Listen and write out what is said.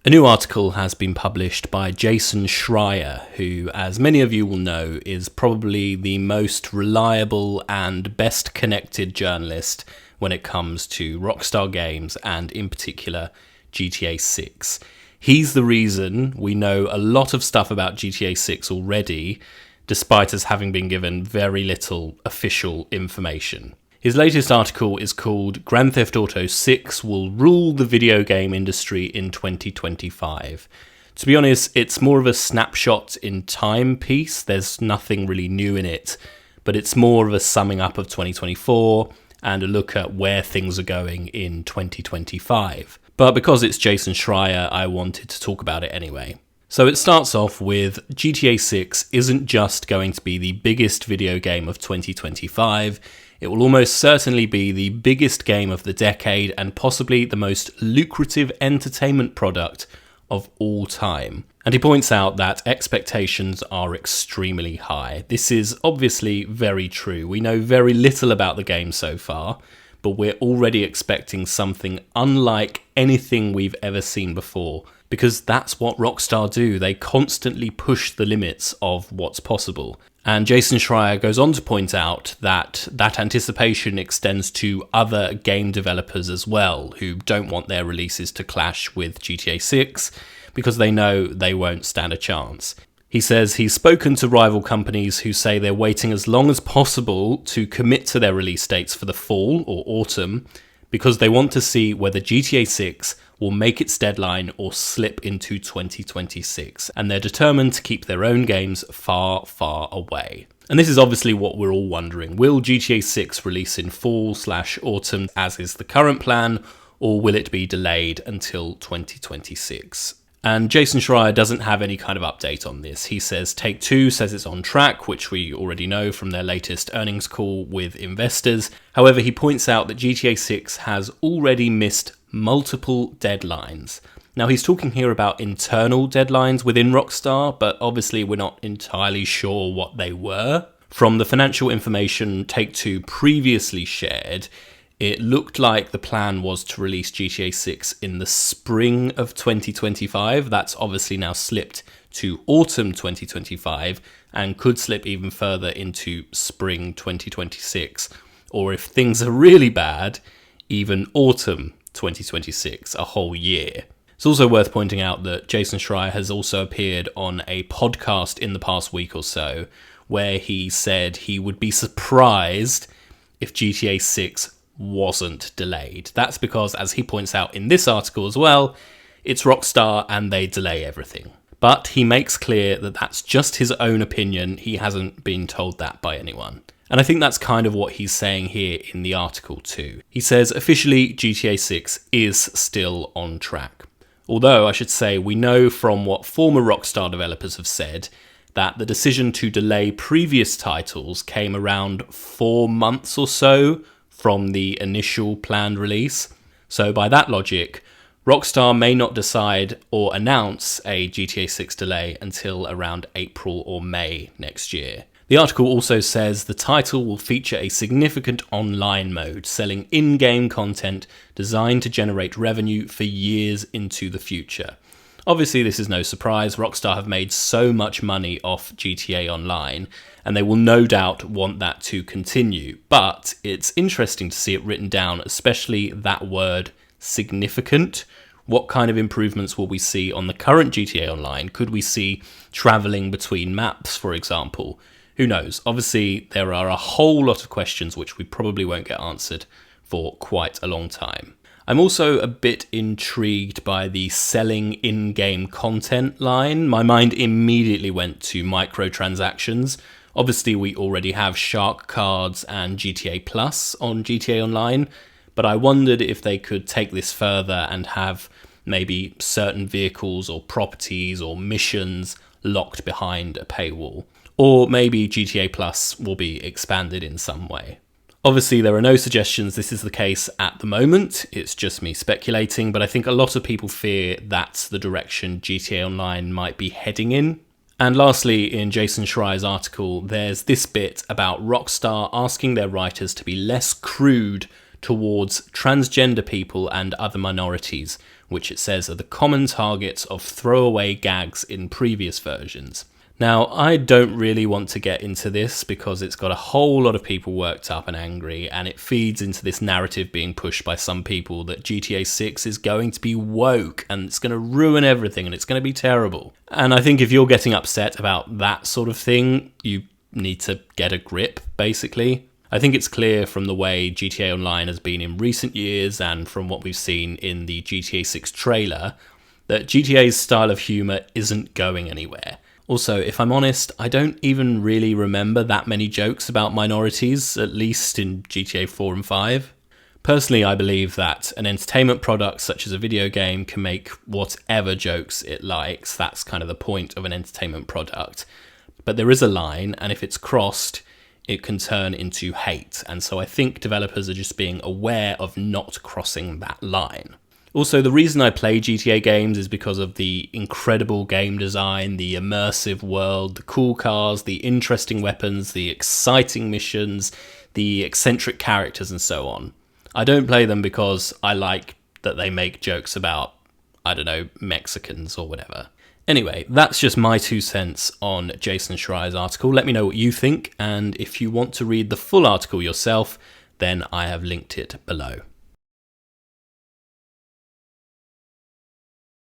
A new article has been published by Jason Schreier, who, as many of you will know, is probably the most reliable and best connected journalist when it comes to Rockstar Games and, in particular, GTA 6. He's the reason we know a lot of stuff about GTA 6 already, despite us having been given very little official information. His latest article is called Grand Theft Auto 6 Will Rule the Video Game Industry in 2025. To be honest, it's more of a snapshot in time piece. There's nothing really new in it, but it's more of a summing up of 2024 and a look at where things are going in 2025. But because it's Jason Schreier, I wanted to talk about it anyway. So it starts off with GTA 6 isn't just going to be the biggest video game of 2025, it will almost certainly be the biggest game of the decade and possibly the most lucrative entertainment product of all time. And he points out that expectations are extremely high. This is obviously very true. We know very little about the game so far, but we're already expecting something unlike anything we've ever seen before, because that's what Rockstar do. They constantly push the limits of what's possible. And Jason Schreier goes on to point out that that anticipation extends to other game developers as well, who don't want their releases to clash with GTA 6 because they know they won't stand a chance. He says he's spoken to rival companies who say they're waiting as long as possible to commit to their release dates for the fall or autumn because they want to see whether GTA 6 will make its deadline or slip into 2026, and they're determined to keep their own games far, far away. And this is obviously what we're all wondering. Will GTA 6 release in fall/autumn as is the current plan, or will it be delayed until 2026? And Jason Schreier doesn't have any kind of update on this. He says Take-Two says it's on track, which we already know from their latest earnings call with investors. However, he points out that GTA 6 has already missed multiple deadlines. Now, he's talking here about internal deadlines within Rockstar, but obviously we're not entirely sure what they were. From the financial information Take-Two previously shared, it looked like the plan was to release GTA 6 in the spring of 2025. That's obviously now slipped to autumn 2025 and could slip even further into spring 2026. Or if things are really bad, even autumn 2026, a whole year. It's also worth pointing out that Jason Schreier has also appeared on a podcast in the past week or so where he said he would be surprised if GTA 6 wasn't delayed. That's because, as he points out in this article as well, it's Rockstar and they delay everything. But he makes clear that that's just his own opinion. He hasn't been told that by anyone. And I think that's kind of what he's saying here in the article too. He says officially GTA 6 is still on track. Although I should say we know from what former Rockstar developers have said that the decision to delay previous titles came around 4 months or so from the initial planned release. So by that logic, Rockstar may not decide or announce a GTA 6 delay until around April or May next year. The article also says the title will feature a significant online mode, selling in-game content designed to generate revenue for years into the future. Obviously, this is no surprise. Rockstar have made so much money off GTA Online, and they will no doubt want that to continue. But it's interesting to see it written down, especially that word, significant. What kind of improvements will we see on the current GTA Online? Could we see travelling between maps, for example? Who knows? Obviously, there are a whole lot of questions which we probably won't get answered for quite a long time. I'm also a bit intrigued by the selling in-game content line. My mind immediately went to microtransactions. Obviously, we already have Shark Cards and GTA Plus on GTA Online, but I wondered if they could take this further and have maybe certain vehicles or properties or missions locked behind a paywall. Or maybe GTA Plus will be expanded in some way. Obviously, there are no suggestions this is the case at the moment. It's just me speculating, but I think a lot of people fear that's the direction GTA Online might be heading in. And lastly, in Jason Schreier's article, there's this bit about Rockstar asking their writers to be less crude towards transgender people and other minorities, which it says are the common targets of throwaway gags in previous versions. Now, I don't really want to get into this because it's got a whole lot of people worked up and angry, and it feeds into this narrative being pushed by some people that GTA 6 is going to be woke and it's going to ruin everything and it's going to be terrible. And I think if you're getting upset about that sort of thing, you need to get a grip, basically. I think it's clear from the way GTA Online has been in recent years and from what we've seen in the GTA 6 trailer that GTA's style of humour isn't going anywhere. Also, if I'm honest, I don't even really remember that many jokes about minorities, at least in GTA 4 and 5. Personally, I believe that an entertainment product such as a video game can make whatever jokes it likes. That's kind of the point of an entertainment product. But there is a line, and if it's crossed, it can turn into hate. And so I think developers are just being aware of not crossing that line. Also, the reason I play GTA games is because of the incredible game design, the immersive world, the cool cars, the interesting weapons, the exciting missions, the eccentric characters, and so on. I don't play them because I like that they make jokes about, I don't know, Mexicans or whatever. Anyway, that's just my 2 cents on Jason Schreier's article. Let me know what you think, and if you want to read the full article yourself, then I have linked it below.